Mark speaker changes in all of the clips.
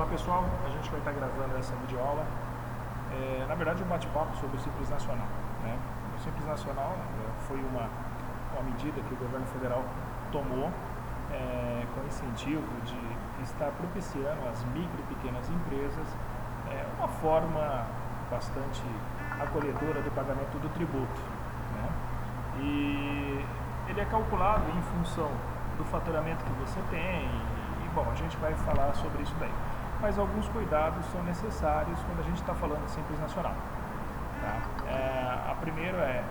Speaker 1: Olá pessoal, a gente vai estar gravando essa videoaula, na verdade um bate-papo sobre o Simples Nacional, né? O Simples Nacional foi uma medida que o governo federal tomou com incentivo de estar propiciando às micro e pequenas empresas uma forma bastante acolhedora do pagamento do tributo, né? E ele é calculado em função do faturamento que você tem e bom, a gente vai falar sobre isso daí. Mas alguns cuidados são necessários quando a gente está falando de Simples Nacional. Tá? A primeira é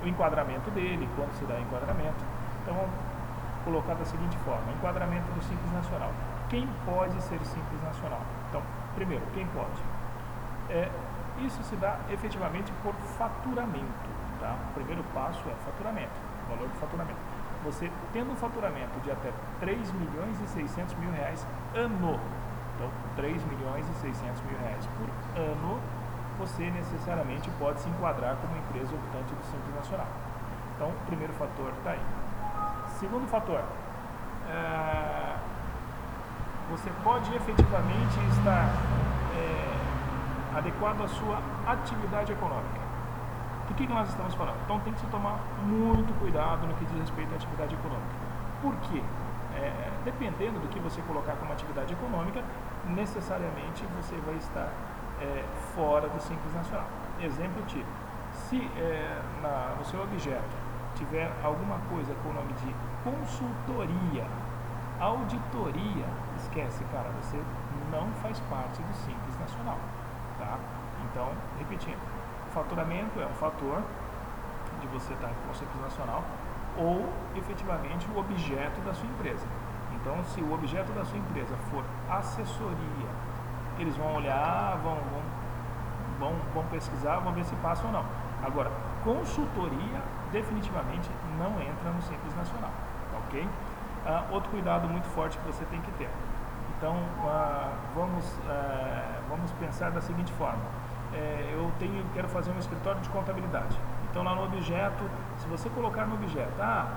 Speaker 1: o enquadramento dele, quando se dá enquadramento. Então, vamos colocar da seguinte forma: enquadramento do Simples Nacional. Quem pode ser Simples Nacional? Então, primeiro, quem pode? Isso se dá efetivamente por faturamento. Tá? O primeiro passo é faturamento, valor do faturamento. Você tendo um faturamento de até 3 milhões e 600 mil reais ano, então 3 milhões e 600 mil reais por ano, você necessariamente pode se enquadrar como empresa optante do Simples Nacional. Então, o primeiro fator está aí. Segundo fator, você pode efetivamente estar adequado à sua atividade econômica. Do que nós estamos falando? Então tem que se tomar muito cuidado no que diz respeito à atividade econômica. Por quê? Dependendo do que você colocar como atividade econômica, necessariamente você vai estar fora do Simples Nacional. Exemplo tipo, se no seu objeto tiver alguma coisa com o nome de consultoria, auditoria, esquece, cara, você não faz parte do Simples Nacional. Tá? Então, repetindo, faturamento é um fator de você estar com o Simples Nacional ou efetivamente o objeto da sua empresa. Então, se o objeto da sua empresa for assessoria, eles vão olhar, vão pesquisar, vão ver se passa ou não. Agora, consultoria definitivamente não entra no Simples Nacional, ok? Outro cuidado muito forte que você tem que ter. Então, vamos pensar da seguinte forma: quero fazer um escritório de contabilidade. Então, lá no objeto, se você colocar no objeto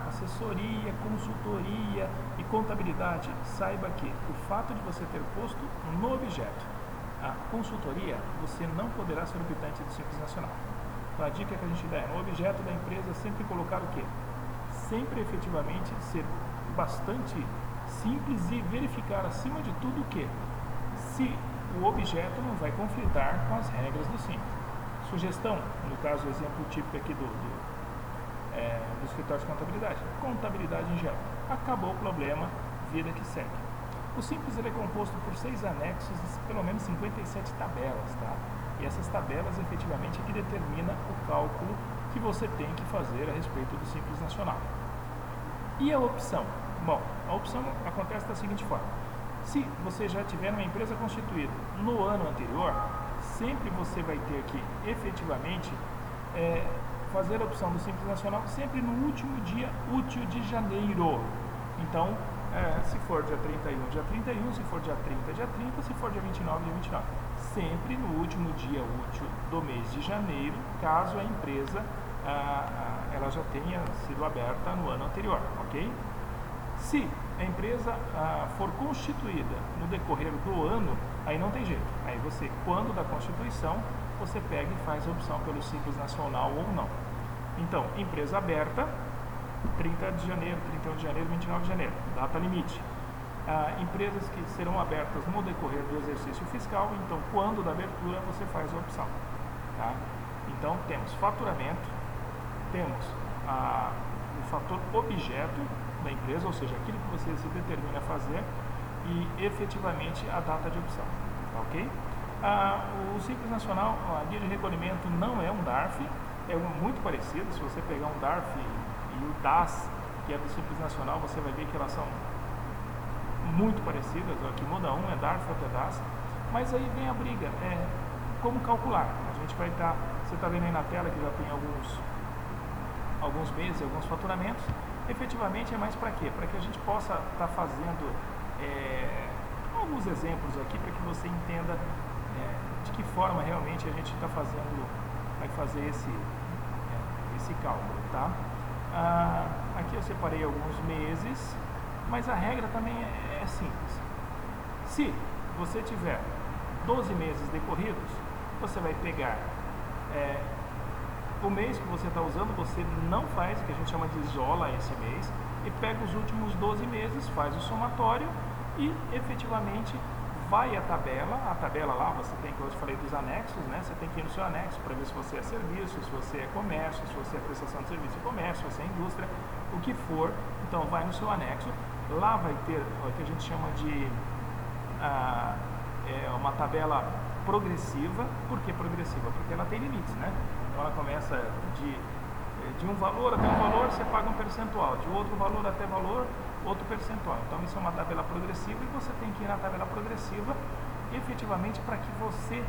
Speaker 1: assessoria, consultoria e contabilidade, saiba que o fato de você ter posto no objeto a consultoria, você não poderá ser optante do Simples Nacional. Então, a dica que a gente dá é, no objeto da empresa, sempre colocar o quê? Sempre efetivamente ser bastante simples e verificar acima de tudo que se o objeto não vai conflitar com as regras do Simples. Sugestão, no caso, o exemplo típico aqui do escritório de contabilidade em geral. Acabou o problema, vida que segue. O Simples ele é composto por 6 anexos e pelo menos 57 tabelas, tá? E essas tabelas efetivamente é que determina o cálculo que você tem que fazer a respeito do Simples Nacional. E a opção? Bom, a opção acontece da seguinte forma: se você já tiver uma empresa constituída no ano anterior, sempre você vai ter que efetivamente fazer a opção do Simples Nacional sempre no último dia útil de janeiro. Então, se for dia 31, dia 31, se for dia 30, dia 30, se for dia 29, dia 29. Sempre no último dia útil do mês de janeiro, caso a empresa ela já tenha sido aberta no ano anterior, ok? Se a empresa for constituída no decorrer do ano, aí não tem jeito. Aí você, quando da constituição, você pega e faz a opção pelo Simples Nacional ou não. Então, empresa aberta, 30 de janeiro, 31 de janeiro, 29 de janeiro, data limite. Empresas que serão abertas no decorrer do exercício fiscal, então, quando da abertura, você faz a opção. Tá? Então, temos faturamento, temos o fator objeto da empresa, ou seja, aquilo que você se determina a fazer, e efetivamente a data de opção, ok? O Simples Nacional, a guia de recolhimento não é um DARF, é muito parecido. Se você pegar um DARF e o DAS, que é do Simples Nacional, você vai ver que elas são muito parecidas. O que muda um é DARF, outro é DAS, mas aí vem a briga, como calcular. A gente vai estar, você está vendo aí na tela que já tem alguns meses, alguns faturamentos. Efetivamente é mais para quê? Para que a gente possa estar fazendo alguns exemplos aqui para que você entenda de que forma realmente a gente está vai fazer esse cálculo, tá? Aqui eu separei alguns meses, mas a regra também é simples. Se você tiver 12 meses decorridos, você vai pegar o mês que você está usando, você não faz, que a gente chama de isola esse mês, e pega os últimos 12 meses, faz o somatório e efetivamente vai a tabela lá, você tem, que eu falei dos anexos, né? Você tem que ir no seu anexo para ver se você é serviço, se você é comércio, se você é prestação de serviço e comércio, se você é indústria, o que for. Então vai no seu anexo, lá vai ter o que a gente chama de uma tabela progressiva. Por que progressiva? Porque ela tem limites, né? Então ela começa de um valor até um valor, você paga um percentual, de outro valor até valor, outro percentual. Então isso é uma tabela progressiva e você tem que ir na tabela progressiva efetivamente para que você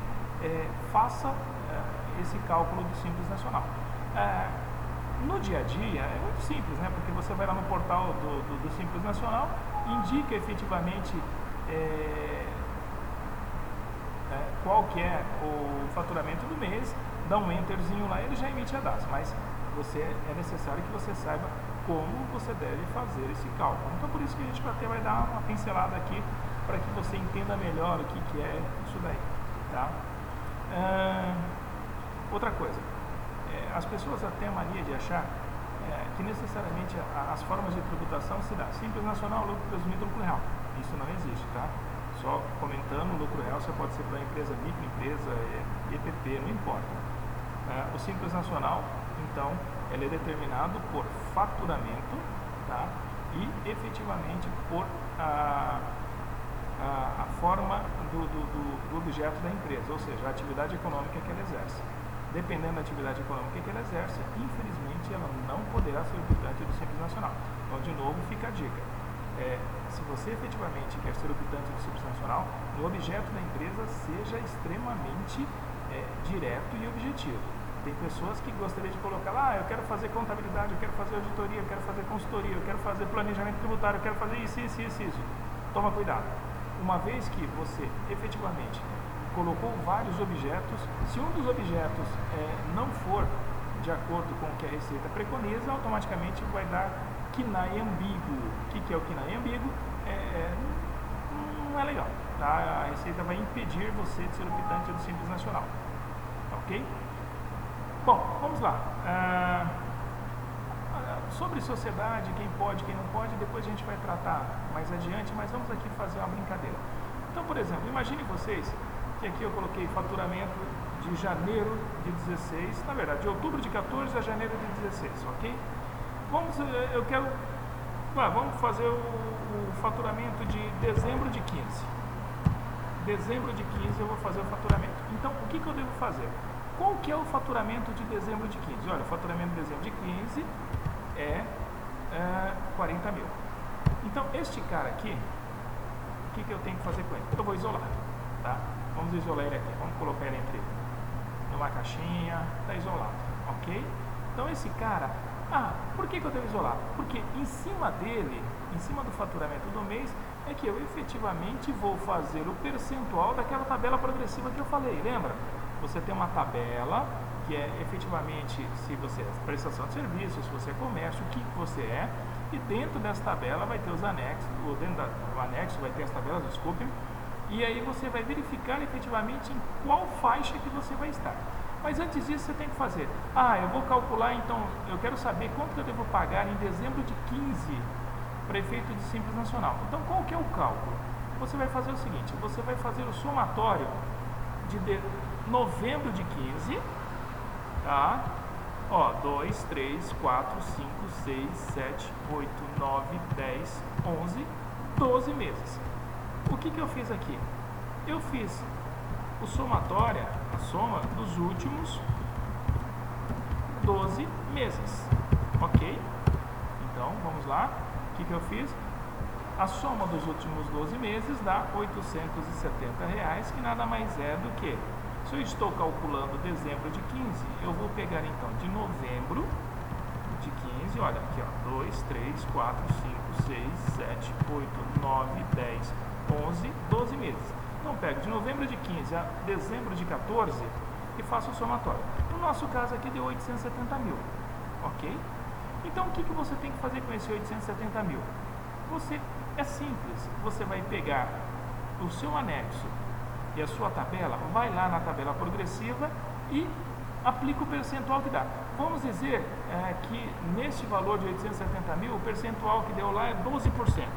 Speaker 1: faça esse cálculo do Simples Nacional. No dia a dia é muito simples, né? Porque você vai lá no portal do Simples Nacional, indica efetivamente qual que é o faturamento do mês, dá um enterzinho lá e ele já emite a DAS, mas é necessário que você saiba como você deve fazer esse cálculo. Então por isso que a gente até vai dar uma pincelada aqui para que você entenda melhor o que é isso daí, tá? Outra coisa, as pessoas têm a mania de achar que necessariamente as formas de tributação se dá Simples Nacional, lucro presumido, lucro real. Isso não existe, tá? Só comentando, lucro real você pode ser para empresa, microempresa, EPP, não importa. O Simples Nacional, então, ele é determinado por faturamento, tá? E efetivamente por a forma do objeto da empresa, ou seja, a atividade econômica que ela exerce. Dependendo da atividade econômica que ela exerce, infelizmente ela não poderá ser optante do Simples Nacional. Então, de novo, fica a dica. Se você efetivamente quer ser optante do Simples Nacional, o objeto da empresa seja extremamente direto e objetivo. Tem pessoas que gostariam de colocar lá, eu quero fazer contabilidade, eu quero fazer auditoria, eu quero fazer consultoria, eu quero fazer planejamento tributário, eu quero fazer isso. Toma cuidado. Uma vez que você efetivamente colocou vários objetos, se um dos objetos não for de acordo com o que a Receita preconiza, automaticamente vai dar KNAI ambíguo. O que é o KNAI ambíguo? Não é legal, tá? A Receita vai impedir você de ser optante do Simples Nacional, ok? Bom, vamos lá. Sobre sociedade, quem pode, quem não pode, depois a gente vai tratar mais adiante, mas vamos aqui fazer uma brincadeira. Então, por exemplo, imagine vocês que aqui eu coloquei faturamento de janeiro de 16, na verdade, de outubro de 14 a janeiro de 16, ok? Vamos fazer o faturamento de dezembro de 15. Dezembro de 15 eu vou fazer o faturamento. Então, o que eu devo fazer? Qual que é o faturamento de dezembro de 15? Olha, o faturamento de dezembro de 15 é 40 mil. Então, este cara aqui, o que eu tenho que fazer com ele? Eu vou isolar, tá? Vamos isolar ele aqui. Vamos colocar ele numa caixinha, está isolado, ok? Então, esse cara... por que eu devo isolar? Porque em cima dele, em cima do faturamento do mês, é que eu efetivamente vou fazer o percentual daquela tabela progressiva que eu falei, lembra? Você tem uma tabela que é efetivamente se você é prestação de serviço, se você é comércio, o que você é, e dentro dessa tabela vai ter os anexos, ou dentro do anexo vai ter as tabelas, desculpem, e aí você vai verificar efetivamente em qual faixa que você vai estar. Mas antes disso você tem que fazer, eu vou calcular, então, eu quero saber quanto que eu devo pagar em dezembro de 15 para efeito de Simples Nacional. Então, qual que é o cálculo? Você vai fazer o seguinte, você vai fazer o somatório de novembro de 15, tá? 2, 3, 4, 5, 6, 7, 8, 9, 10, 11, 12 meses. O que eu fiz aqui? Eu fiz o somatório, a soma dos últimos 12 meses, ok? Então, vamos lá. O que eu fiz? A soma dos últimos 12 meses dá R$ 870, que nada mais é do que, se eu estou calculando dezembro de 15, eu vou pegar então de novembro de 15, olha aqui, 2, 3, 4, 5, 6, 7, 8, 9, 10, 11, 12 meses. Então, pego de novembro de 15 a dezembro de 14 e faço o somatório. No nosso caso aqui deu 870 mil, ok? Então, o que você tem que fazer com esse 870 mil? É simples, você vai pegar o seu anexo e a sua tabela, vai lá na tabela progressiva e aplica o percentual que dá. Vamos dizer que neste valor de 870 mil, o percentual que deu lá é 12%.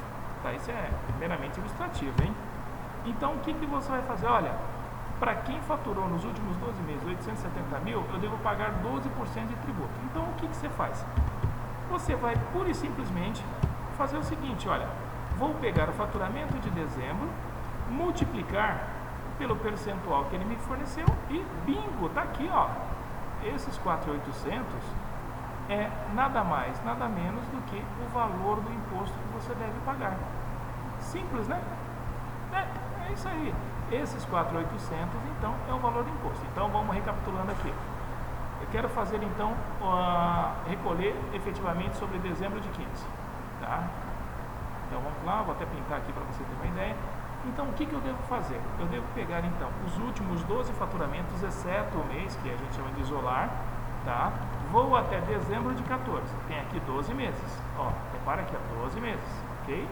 Speaker 1: Tá? Isso é meramente ilustrativo, hein? Então, o que você vai fazer? Olha, para quem faturou nos últimos 12 meses 870 mil, eu devo pagar 12% de tributo. Então, o que você faz? Você vai pura e simplesmente fazer o seguinte, olha, vou pegar o faturamento de dezembro, multiplicar pelo percentual que ele me forneceu e bingo, tá aqui, ó. Esses 4.800 é nada mais, nada menos do que o valor do imposto que você deve pagar. Simples, né? É isso aí. Esses 4.800, então, é o valor do imposto. Então, vamos recapitulando aqui. Eu quero fazer, então, recolher efetivamente sobre dezembro de 15. Tá? Então, vamos lá. Vou até pintar aqui para você ter uma ideia. Então, o que eu devo fazer? Eu devo pegar, então, os últimos 12 faturamentos, exceto o mês, que a gente chama de isolar, tá? Vou até dezembro de 14. Tem aqui 12 meses. Ó, repara aqui, ó, 12 meses, ok?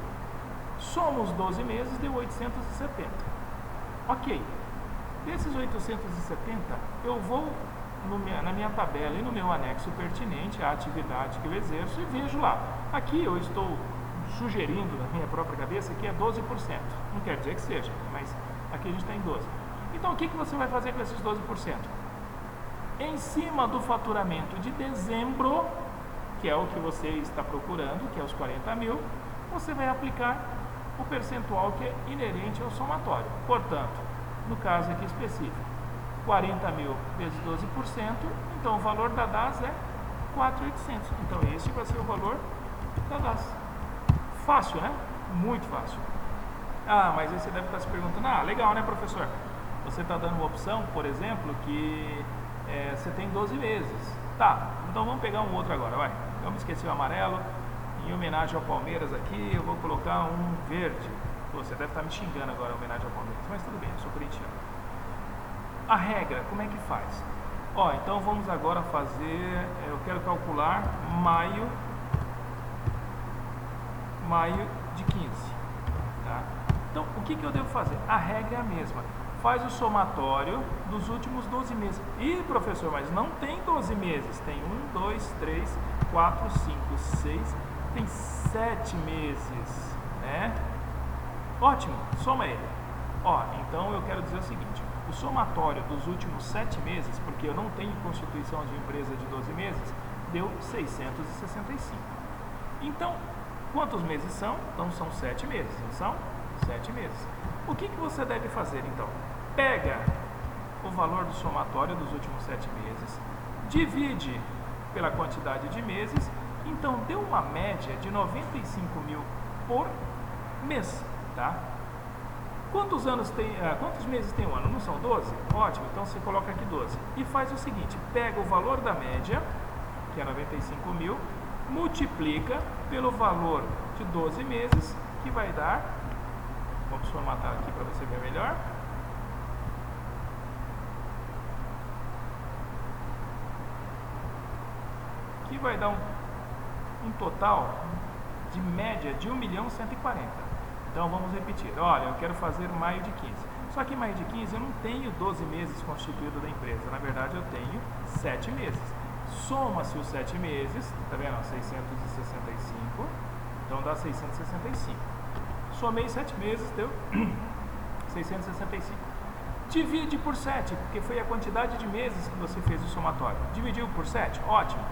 Speaker 1: Soma os 12 meses, deu 870. Ok. Desses 870, eu vou na minha tabela e no meu anexo pertinente à atividade que eu exerço e vejo lá. Aqui eu estou sugerindo na minha própria cabeça que é 12%. Não quer dizer que seja, mas aqui a gente está em 12%. Então, o que você vai fazer com esses 12%? Em cima do faturamento de dezembro, que é o que você está procurando, que é os 40 mil, você vai aplicar o percentual que é inerente ao somatório. Portanto, no caso aqui específico, 40 mil vezes 12%, então o valor da DAS é 4.800. Então, esse vai ser o valor da DAS. Fácil, né? Muito fácil. Ah, mas aí você deve estar se perguntando, legal, né, professor? Você está dando uma opção, por exemplo, que você tem 12 meses. Tá, então vamos pegar um outro agora, vai. Eu me esqueci o amarelo. Em homenagem ao Palmeiras aqui, eu vou colocar um verde. Você deve estar me xingando agora, em homenagem ao Palmeiras, mas tudo bem, eu sou corintiano. A regra, como é que faz? Ó, então vamos agora fazer, eu quero calcular maio de 15, tá? Então, o que eu devo fazer? A regra é a mesma. Faz o somatório dos últimos 12 meses. Ih, professor, mas não tem 12 meses. Tem 1, 2, 3, 4, 5, 6, tem 7 meses, né? Ótimo, soma ele. Ó, então eu quero dizer o seguinte, o somatório dos últimos 7 meses, porque eu não tenho constituição de empresa de 12 meses, deu 665. Então, quantos meses são? Então são 7 meses, não são? 7 meses. O que você deve fazer então? Pega o valor do somatório dos últimos 7 meses, divide pela quantidade de meses, então deu uma média de 95 mil por mês, tá? Quantos meses tem um ano? Não são 12? Ótimo, então você coloca aqui 12. E faz o seguinte, pega o valor da média, que é 95 mil, multiplica pelo valor de 12 meses, que vai dar, vamos formatar aqui para você ver melhor, que vai dar um total de média de 1.140.000. Então vamos repetir, olha, eu quero fazer maio de 15. Só que em maio de 15 eu não tenho 12 meses constituído da empresa, na verdade eu tenho 7 meses. Soma-se os 7 meses, tá vendo? 665, então dá 665. Somei 7 meses, deu 665. Divide por 7, porque foi a quantidade de meses que você fez o somatório. Dividiu por 7? Ótimo.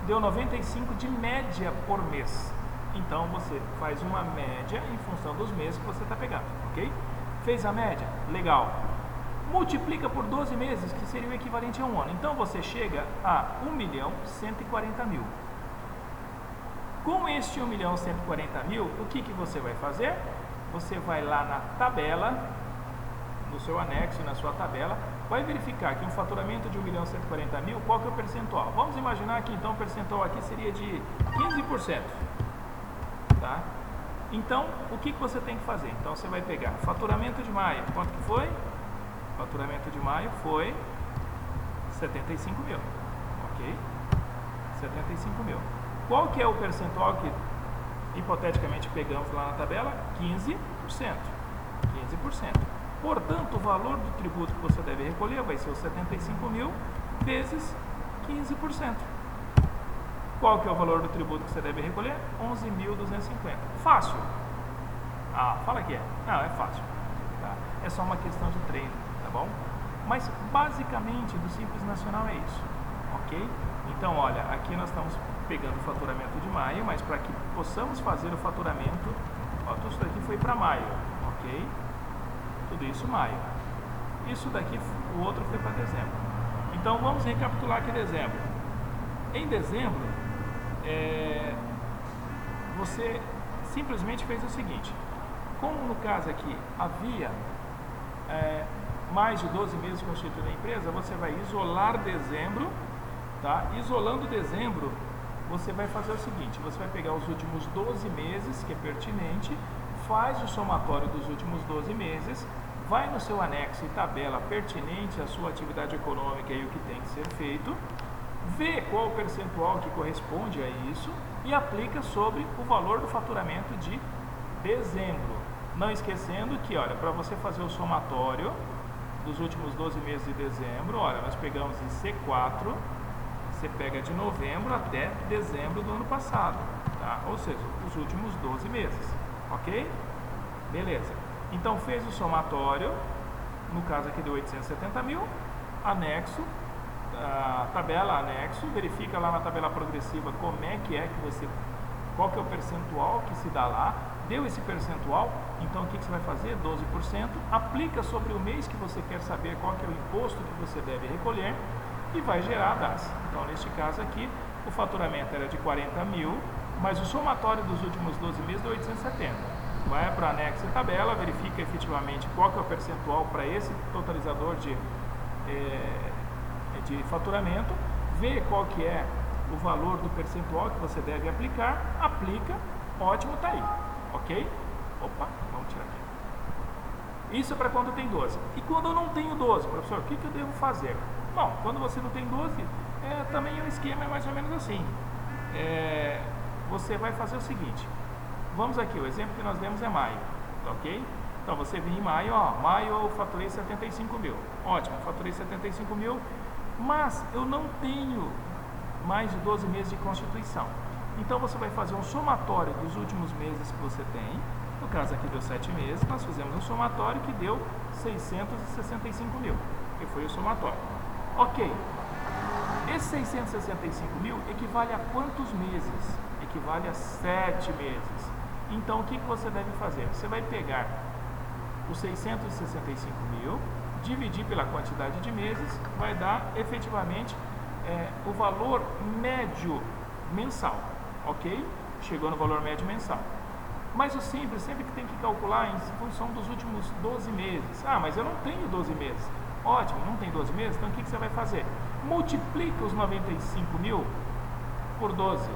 Speaker 1: Deu 95 de média por mês. Então você faz uma média em função dos meses que você está pegando, ok? Fez a média? Legal. Multiplica por 12 meses, que seria o equivalente a um ano. Então você chega a 1.140.000. Com este 1.140.000, o que você vai fazer? Você vai lá na tabela, no seu anexo, na sua tabela, vai verificar que um faturamento de 1.140.000, qual que é o percentual? Vamos imaginar que então o percentual aqui seria de 15%. Tá? Então, o que você tem que fazer? Então, você vai pegar faturamento de maio. Quanto que foi? Faturamento de maio foi 75 mil. Ok? 75 mil. Qual que é o percentual que, hipoteticamente, pegamos lá na tabela? 15%. 15%. 15%. Portanto, o valor do tributo que você deve recolher vai ser os 75 mil vezes 15%. Qual que é o valor do tributo que você deve recolher? 11.250. Fácil. Ah, fala que é. Não, é fácil. Tá? É só uma questão de treino, tá bom? Mas, basicamente, do Simples Nacional é isso, ok? Então, olha, aqui nós estamos pegando o faturamento de maio, mas para que possamos fazer o faturamento, ó, tudo isso daqui foi para maio, ok? Tudo isso maio. Isso daqui, o outro foi para dezembro. Então, vamos recapitular aqui dezembro. Em dezembro, você simplesmente fez o seguinte: como no caso aqui havia mais de 12 meses constituída a empresa, você vai isolar dezembro, tá? Isolando dezembro, você vai fazer o seguinte: você vai pegar os últimos 12 meses, que é pertinente, faz o somatório dos últimos 12 meses, vai no seu anexo e tabela pertinente à sua atividade econômica e o que tem que ser feito, vê qual o percentual que corresponde a isso e aplica sobre o valor do faturamento de dezembro. Não esquecendo que, olha, para você fazer o somatório dos últimos 12 meses de dezembro, olha, nós pegamos em C4, você pega de novembro até dezembro do ano passado, tá? Ou seja, os últimos 12 meses, ok? Beleza. Então, fez o somatório, no caso aqui deu 870 mil, anexo, tabela anexo, verifica lá na tabela progressiva como é que você, qual que é o percentual que se dá lá, deu esse percentual, então o que você vai fazer? 12%, aplica sobre o mês que você quer saber qual que é o imposto que você deve recolher e vai gerar a DAS. Então, neste caso aqui, o faturamento era de 40 mil, mas o somatório dos últimos 12 meses deu 870. Vai para o anexo e tabela, verifica efetivamente qual que é o percentual para esse totalizador de faturamento, vê qual que é o valor do percentual que você deve aplicar, aplica, ótimo, tá aí, ok? Opa, vamos tirar aqui. Isso é para quando tem 12. E quando eu não tenho 12, professor, o que eu devo fazer? Bom, quando você não tem 12, também o esquema é mais ou menos assim. Você vai fazer o seguinte, vamos aqui, o exemplo que nós demos é maio, ok? Então você vem em maio, ó, maio eu faturei 75 mil, ótimo, faturei 75 mil, mas eu não tenho mais de 12 meses de constituição. Então você vai fazer um somatório dos últimos meses que você tem. No caso aqui deu 7 meses, nós fizemos um somatório que deu 665 mil, que foi o somatório. Ok, esse 665 mil equivale a quantos meses? Equivale a 7 meses. Então o que você deve fazer? Você vai pegar os 665 mil, dividir pela quantidade de meses, vai dar efetivamente o valor médio mensal, ok? Chegou no valor médio mensal. Mas o simples sempre que tem que calcular em função dos últimos 12 meses. Ah, mas eu não tenho 12 meses. Ótimo, não tem 12 meses, então o que você vai fazer? Multiplica os 95 mil por 12.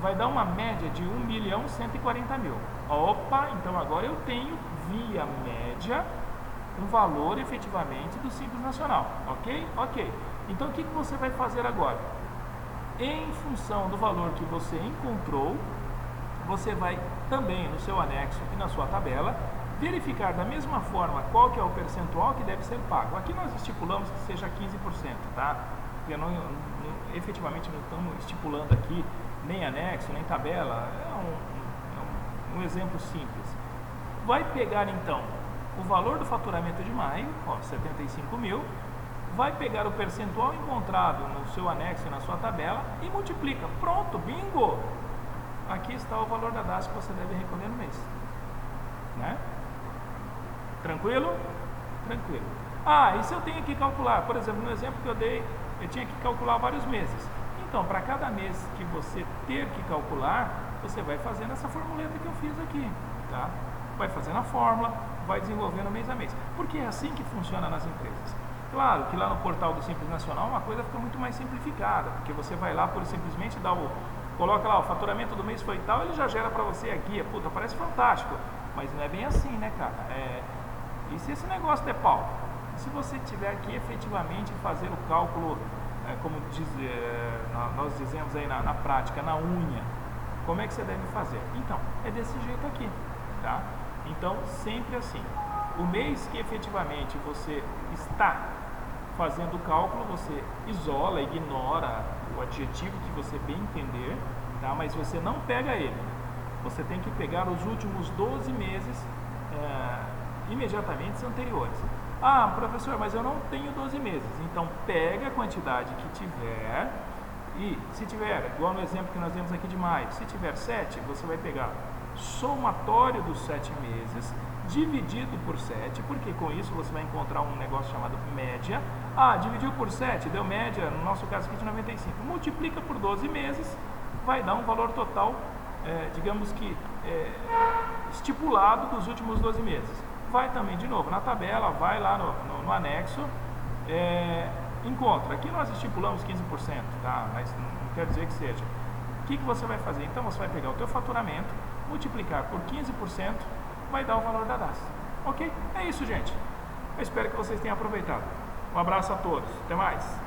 Speaker 1: Vai dar uma média de 1.140.000. Opa, então agora eu tenho, via média, um valor efetivamente do Simples Nacional, ok? Ok. Então o que você vai fazer agora? Em função do valor que você encontrou, você vai também no seu anexo e na sua tabela verificar da mesma forma qual que é o percentual que deve ser pago. Aqui nós estipulamos que seja 15%, tá? Porque efetivamente não estamos estipulando aqui nem anexo, nem tabela, é um exemplo simples. Vai pegar então o valor do faturamento de maio, ó, 75 mil, vai pegar o percentual encontrado no seu anexo e na sua tabela e multiplica. Pronto, bingo! Aqui está o valor da DAS que você deve recolher no mês. Né? Tranquilo? Tranquilo. Ah, e se eu tenho que calcular, por exemplo, no exemplo que eu dei, eu tinha que calcular vários meses. Então, para cada mês que você ter que calcular, você vai fazendo essa formuleta que eu fiz aqui, tá? Vai fazendo a fórmula, vai desenvolvendo mês a mês. Porque é assim que funciona nas empresas. Claro que lá no portal do Simples Nacional uma coisa fica muito mais simplificada, porque você vai lá por simplesmente coloca lá o faturamento do mês foi tal, ele já gera para você a guia. Puta, parece fantástico, mas não é bem assim, né, cara? E se esse negócio der pau? Se você tiver que efetivamente fazer o cálculo, como nós dizemos aí na prática, na unha, como é que você deve fazer? Então, é desse jeito aqui, tá? Então, sempre assim. O mês que efetivamente você está fazendo o cálculo, você isola, ignora o adjetivo que você bem entender, tá? Mas você não pega ele. Você tem que pegar os últimos 12 meses imediatamente anteriores. Ah, professor, mas eu não tenho 12 meses. Então, pega a quantidade que tiver e, se tiver, igual no exemplo que nós demos aqui de maio, se tiver 7, você vai pegar somatório dos 7 meses dividido por 7, porque com isso você vai encontrar um negócio chamado média. Ah, dividiu por 7, deu média, no nosso caso aqui de 95. Multiplica por 12 meses, vai dar um valor total, digamos que estipulado dos últimos 12 meses. Vai também, de novo, na tabela, vai lá no anexo, encontra. Aqui nós estipulamos 15%, tá? Mas não quer dizer que seja. O que você vai fazer? Então você vai pegar o teu faturamento, multiplicar por 15%, vai dar o valor da DAS. Ok? É isso, gente. Eu espero que vocês tenham aproveitado. Um abraço a todos. Até mais.